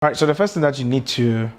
All right, so the first thing that you need to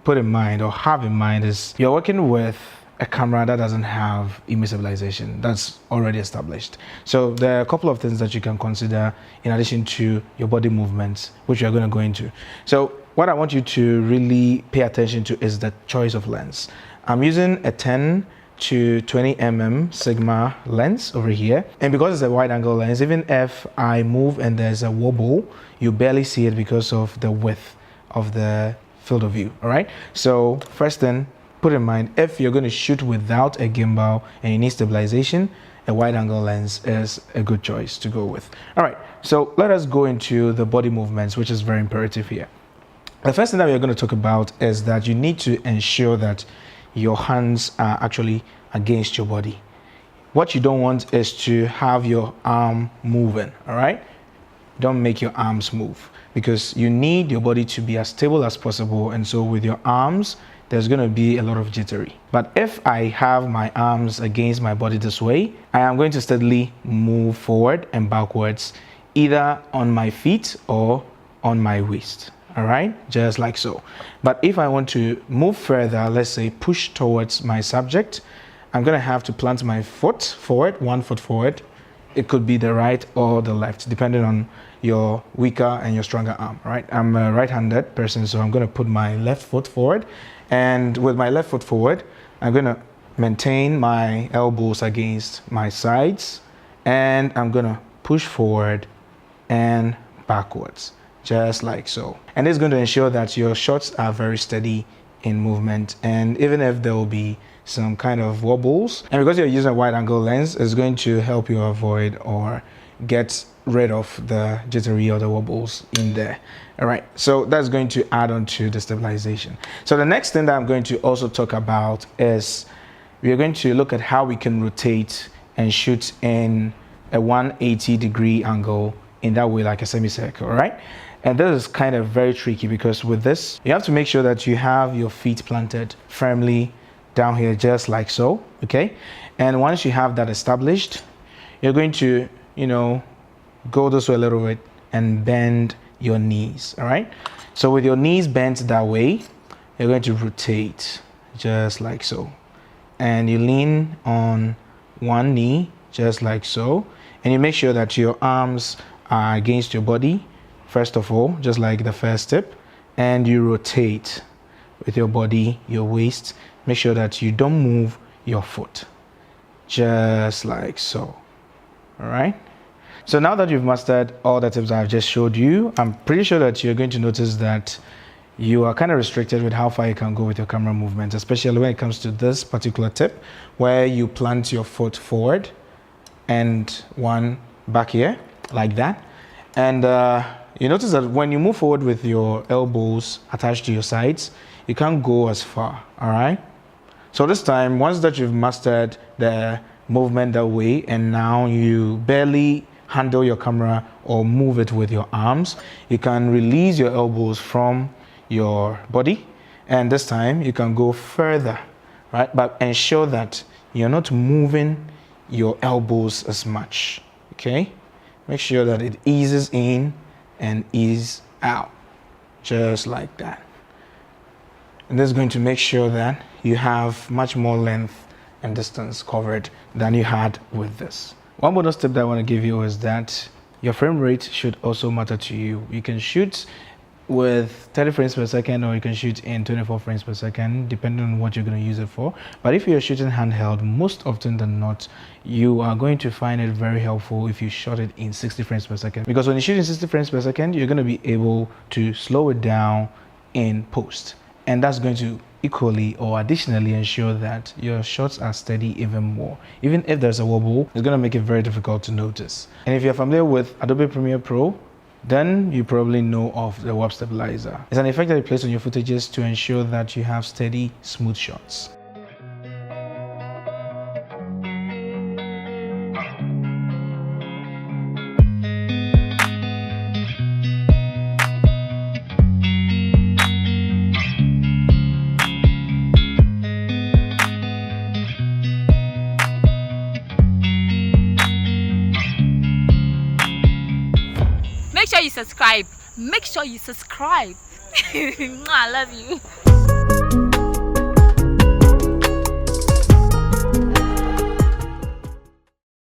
put in mind or have in mind is you're working with a camera that doesn't have image stabilization. That's already established. So there are a couple of things that you can consider in addition to your body movements, which you're going to go into. So what I want you to really pay attention to is the choice of lens. I'm using a 10 to 20 mm Sigma lens over here, and because it's a wide angle lens, even if I move and there's a wobble, you barely see it because of the width of the field of view. All right, so first thing, put in mind, if you're going to shoot without a gimbal and you need stabilization, a wide angle lens is a good choice to go with. All right, so let us go into the body movements, which is very imperative here. The first thing that we're going to talk about is that you need to ensure that your hands are actually against your body. What you don't want is to have your arm moving. All right, don't make your arms move, because you need your body to be as stable as possible, and so with your arms there's going to be a lot of jittery. But if I have my arms against my body this way, I am going to steadily move forward and backwards, either on my feet or on my waist. All right, just like so. But if I want to move further, let's say push towards my subject, I'm going to have to plant my foot forward, 1 foot forward. It could be the right or the left, depending on your weaker and your stronger arm. Right, I'm a right-handed person, so I'm going to put my left foot forward, and with my left foot forward, I'm going to maintain my elbows against my sides, and I'm going to push forward and backwards, just like so. And it's going to ensure that your shots are very steady in movement, and even if there will be some kind of wobbles, and because you're using a wide angle lens, it's going to help you avoid or get rid of the jittery or the wobbles in there. All right, so that's going to add on to the stabilization. So the next thing that I'm going to also talk about is we are going to look at how we can rotate and shoot in a 180-degree angle in that way, like a semicircle. All right, and this is kind of very tricky, because with this you have to make sure that you have your feet planted firmly down here, just like so. Okay, and once you have that established, you're going to, go this way a little bit and bend your knees. All right, so with your knees bent that way, you're going to rotate just like so, and you lean on one knee just like so, and you make sure that your arms are against your body first of all, just like the first step, and you rotate with your body, your waist. Make sure that you don't move your foot, just like so. All right, so now that you've mastered all the tips I've just showed you, I'm pretty sure that you're going to notice that you are kind of restricted with how far you can go with your camera movements, especially when it comes to this particular tip where you plant your foot forward and one back here like that. And you notice that when you move forward with your elbows attached to your sides, you can't go as far. All right, so this time, once that you've mastered the movement that way, and now you barely handle your camera or move it with your arms, you can release your elbows from your body, and this time you can go further, right? But ensure that you're not moving your elbows as much. Okay, make sure that it eases in and ease out, just like that. And this is going to make sure that you have much more length and distance covered than you had with this. One bonus tip that I want to give you is that your frame rate should also matter to you. You can shoot with 30 frames per second, or you can shoot in 24 frames per second, depending on what you're going to use it for. But if you're shooting handheld, most often than not, you are going to find it very helpful if you shot it in 60 frames per second. Because when you shoot in 60 frames per second, you're going to be able to slow it down in post. And that's going to equally or additionally ensure that your shots are steady even more. Even if there's a wobble, it's going to make it very difficult to notice. And if you're familiar with Adobe Premiere Pro, then you probably know of the warp stabilizer. It's an effect that you place on your footages to ensure that you have steady, smooth shots. Make sure you subscribe. Make sure you subscribe. I love you.